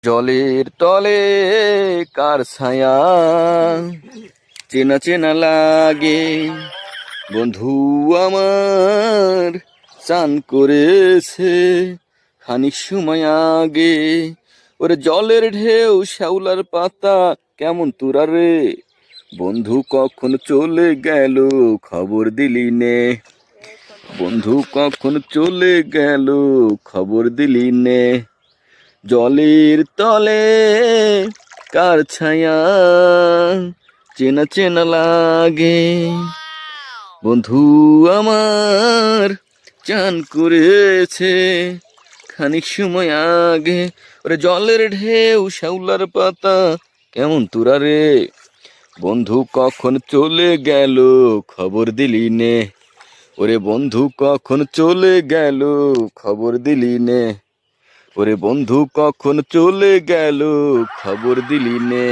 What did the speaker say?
জলের তলে কার ছায়া চেনা চেনা লাগে, বন্ধু আমার চান করেছে খানিক সময় আগে। ওরে জলের ঢেউ শ্যাওলার পাতা কেমন তোরা রে, বন্ধু কখন চলে গেল খবর দিলি নে, বন্ধু কখন চলে গেল খবর দিলি নে। জলের তলে কার ছায়া চেনা চেনা লাগে, বন্ধু আমার চান করেছে খানিক সময় আগে। ওরে জলের ঢেউ শ্যাওলার পাতা কেমন তোরা রে, বন্ধু কখন চলে গেল খবর দিলি নে, ওরে বন্ধু কখন চলে গেল খবর দিলি নে, ওরে বন্ধু কখন চলে গেল খবর দিলি নে।